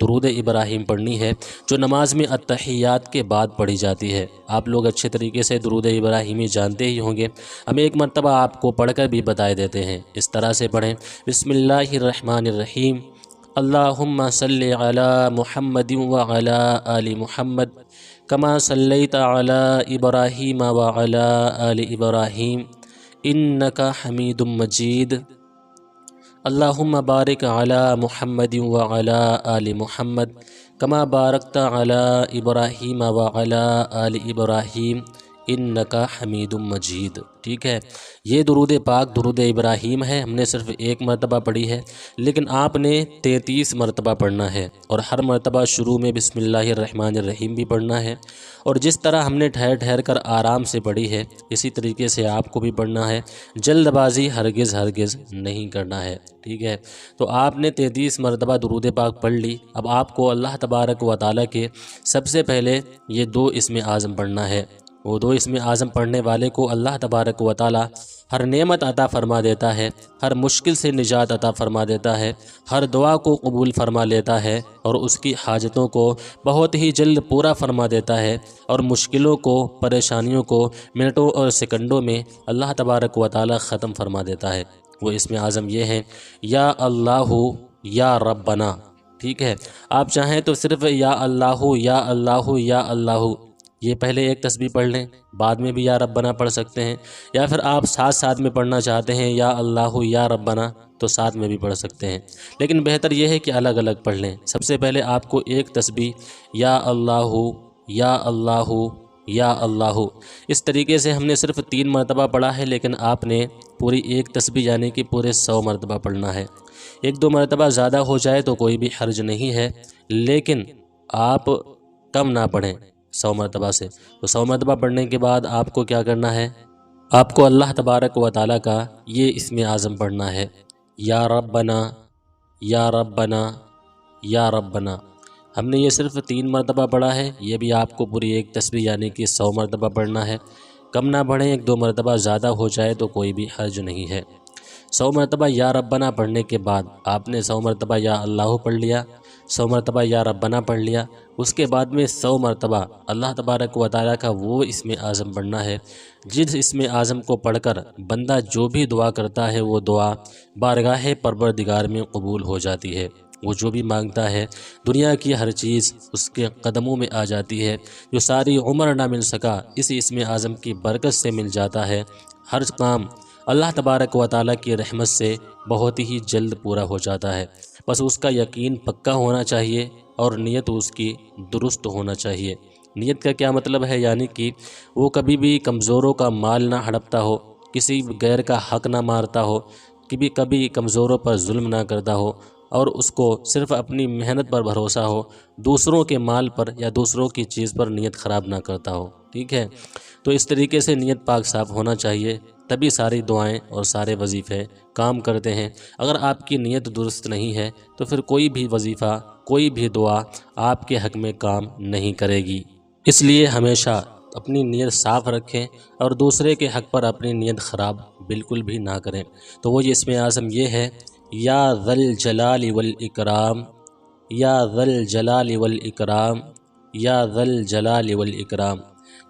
درود ابراہیم پڑھنی ہے، جو نماز میں التحیات کے بعد پڑھی جاتی ہے۔ آپ لوگ اچھے طریقے سے درود ابراہیمی جانتے ہی ہوں گے، ہم ایک مرتبہ آپ کو پڑھ کر بھی بتائے دیتے ہیں۔ اس طرح سے پڑھیں: بسم اللہ الرحمن الرحیم، اللہم صلی علی محمد وعلی آل محمد کما صلیت علی ابراہیم وعلی آل ابراہیم انک حمید مجید، اللہم بارک علی محمد وعلی آل محمد کما بارکت علی ابراہیم وعلی آل ابراہیم انک حمید مجید۔ ٹھیک ہے، یہ درود پاک درود ابراہیم ہے، ہم نے صرف ایک مرتبہ پڑھی ہے، لیکن آپ نے 33 مرتبہ پڑھنا ہے، اور ہر مرتبہ شروع میں بسم اللہ الرحمن الرحیم بھی پڑھنا ہے، اور جس طرح ہم نے ٹھہر ٹھہر کر آرام سے پڑھی ہے اسی طریقے سے آپ کو بھی پڑھنا ہے، جلد بازی ہرگز نہیں کرنا ہے۔ ٹھیک ہے، تو آپ نے 33 مرتبہ درود پاک پڑھ لی۔ اب آپ کو اللہ تبارک و تعالیٰ کے سب سے پہلے یہ 2 اسم اعظم پڑھنا ہے۔ وہ 2 اسم اعظم پڑھنے والے کو اللہ تبارک و تعالیٰ ہر نعمت عطا فرما دیتا ہے، ہر مشکل سے نجات عطا فرما دیتا ہے، ہر دعا کو قبول فرما لیتا ہے، اور اس کی حاجتوں کو بہت ہی جلد پورا فرما دیتا ہے، اور مشکلوں کو، پریشانیوں کو منٹوں اور سیکنڈوں میں اللہ تبارک و تعالیٰ ختم فرما دیتا ہے۔ وہ اسم اعظم یہ ہیں: یا اللہ یا ربنا۔ ٹھیک ہے، آپ چاہیں تو صرف یا اللہ یا اللہ یا اللہ یہ پہلے ایک تسبیح پڑھ لیں، بعد میں بھی یا ربنا پڑھ سکتے ہیں، یا پھر آپ ساتھ میں پڑھنا چاہتے ہیں یا اللہ یا ربنا تو ساتھ میں بھی پڑھ سکتے ہیں، لیکن بہتر یہ ہے کہ الگ الگ پڑھ لیں۔ سب سے پہلے آپ کو ایک تسبیح یا اللہ یا اللہ یا اللہ، اس طریقے سے ہم نے صرف 3 مرتبہ پڑھا ہے، لیکن آپ نے پوری ایک تسبیح یعنی کہ پورے 100 مرتبہ پڑھنا ہے۔ 1-2 مرتبہ زیادہ ہو جائے تو کوئی بھی حرج نہیں ہے، لیکن آپ کم نہ پڑھیں 100 مرتبہ سے۔ تو 100 مرتبہ پڑھنے کے بعد آپ کو کیا کرنا ہے؟ آپ کو اللہ تبارک و تعالیٰ کا یہ اسم اعظم پڑھنا ہے: یا ربنا یا ربنا یا ربنا۔ ہم نے یہ صرف 3 مرتبہ پڑھا ہے، یہ بھی آپ کو پوری ایک تسبیح یعنی کہ 100 مرتبہ پڑھنا ہے۔ کم نہ پڑھیں، 1-2 مرتبہ زیادہ ہو جائے تو کوئی بھی حرج نہیں ہے۔ 100 مرتبہ یا ربنا پڑھنے کے بعد آپ نے 100 مرتبہ یا اللہ پڑھ لیا، 100 مرتبہ یا ربنا پڑھ لیا، اس کے بعد میں 100 مرتبہ اللہ تبارک و تعالیٰ کا وہ اسم اعظم پڑھنا ہے جس اسم اعظم کو پڑھ کر بندہ جو بھی دعا کرتا ہے وہ دعا بارگاہ پروردگار میں قبول ہو جاتی ہے۔ وہ جو بھی مانگتا ہے دنیا کی ہر چیز اس کے قدموں میں آ جاتی ہے، جو ساری عمر نہ مل سکا اس اسم اعظم کی برکت سے مل جاتا ہے۔ ہر کام اللہ تبارک و تعالیٰ کی رحمت سے بہت ہی جلد پورا ہو جاتا ہے، بس اس کا یقین پکا ہونا چاہیے اور نیت اس کی درست ہونا چاہیے۔ نیت کا کیا مطلب ہے؟ یعنی کہ وہ کبھی بھی کمزوروں کا مال نہ ہڑپتا ہو، کسی غیر کا حق نہ مارتا ہو، کبھی کمزوروں پر ظلم نہ کرتا ہو، اور اس کو صرف اپنی محنت پر بھروسہ ہو، دوسروں کے مال پر یا دوسروں کی چیز پر نیت خراب نہ کرتا ہو۔ ٹھیک ہے، تو اس طریقے سے نیت پاک صاف ہونا چاہیے، تبھی ساری دعائیں اور سارے وظیفے کام کرتے ہیں۔ اگر آپ کی نیت درست نہیں ہے تو پھر کوئی بھی وظیفہ، کوئی بھی دعا آپ کے حق میں کام نہیں کرے گی۔ اس لیے ہمیشہ اپنی نیت صاف رکھیں اور دوسرے کے حق پر اپنی نیت خراب بالکل بھی نہ کریں۔ تو وہ اسم اعظم یہ ہے: یا ذا الجلال والاکرام، یا ذا الجلال والاکرام، یا ذا الجلال والاکرام۔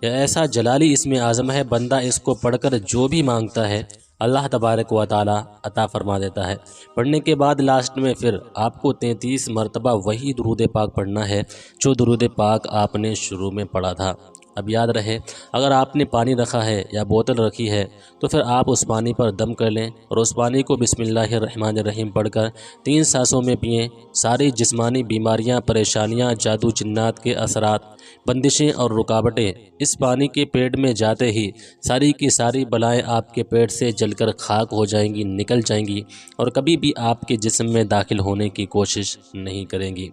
یہ ایسا جلالی اسم اعظم ہے، بندہ اس کو پڑھ کر جو بھی مانگتا ہے اللہ تبارک و تعالیٰ عطا فرما دیتا ہے۔ پڑھنے کے بعد لاسٹ میں پھر آپ کو 33 مرتبہ وہی درود پاک پڑھنا ہے جو درود پاک آپ نے شروع میں پڑھا تھا۔ اب یاد رہے، اگر آپ نے پانی رکھا ہے یا بوتل رکھی ہے تو پھر آپ اس پانی پر دم کر لیں اور اس پانی کو بسم اللہ الرحمن الرحیم پڑھ کر 3 سانسوں میں پئیں۔ ساری جسمانی بیماریاں، پریشانیاں، جادو جنات کے اثرات، بندشیں اور رکاوٹیں اس پانی کے پیٹ میں جاتے ہی ساری کی ساری بلائیں آپ کے پیٹ سے جل کر خاک ہو جائیں گی، نکل جائیں گی، اور کبھی بھی آپ کے جسم میں داخل ہونے کی کوشش نہیں کریں گی۔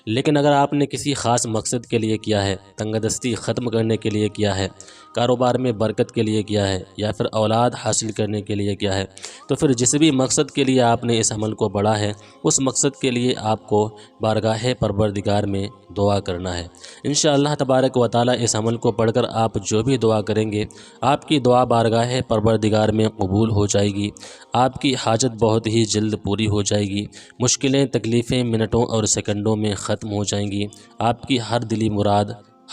لیکن اگر آپ نے کسی خاص مقصد کے لیے کیا ہے، تنگ دستی ختم کرنے کرنے کے لیے کیا ہے، کاروبار میں برکت کے لیے کیا ہے، یا پھر اولاد حاصل کرنے کے لیے کیا ہے، تو پھر جس بھی مقصد کے لیے آپ نے اس عمل کو پڑھا ہے اس مقصد کے لیے آپ کو بارگاہ پروردگار میں دعا کرنا ہے۔ انشاءاللہ تبارک و تعالی اس عمل کو پڑھ کر آپ جو بھی دعا کریں گے آپ کی دعا بارگاہ پروردگار میں قبول ہو جائے گی، آپ کی حاجت بہت ہی جلد پوری ہو جائے گی، مشکلیں تکلیفیں منٹوں اور سیکنڈوں میں ختم ہو جائیں گی، آپ کی ہر دلی مراد،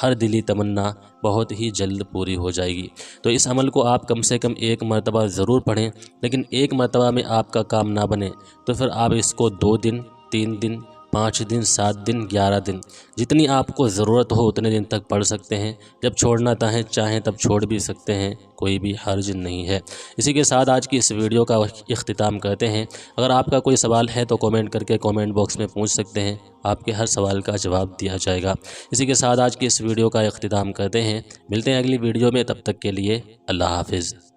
ہر دلی تمنا بہت ہی جلد پوری ہو جائے گی۔ تو اس عمل کو آپ کم سے کم ایک مرتبہ ضرور پڑھیں، لیکن ایک مرتبہ میں آپ کا کام نہ بنے تو پھر آپ اس کو 2 دن، 3 دن، 5 دن، 7 دن، 11 دن، جتنی آپ کو ضرورت ہو اتنے دن تک پڑھ سکتے ہیں۔ جب چھوڑنا چاہیں تب چھوڑ بھی سکتے ہیں، کوئی بھی حرج نہیں ہے۔ اسی کے ساتھ آج کی اس ویڈیو کا اختتام کرتے ہیں۔ اگر آپ کا کوئی سوال ہے تو کامنٹ کر کے کامنٹ باکس میں پوچھ سکتے ہیں، آپ کے ہر سوال کا جواب دیا جائے گا۔ اسی کے ساتھ آج کی اس ویڈیو کا اختتام کرتے ہیں، ملتے ہیں اگلی ویڈیو میں، تب تک کے لیے اللہ حافظ۔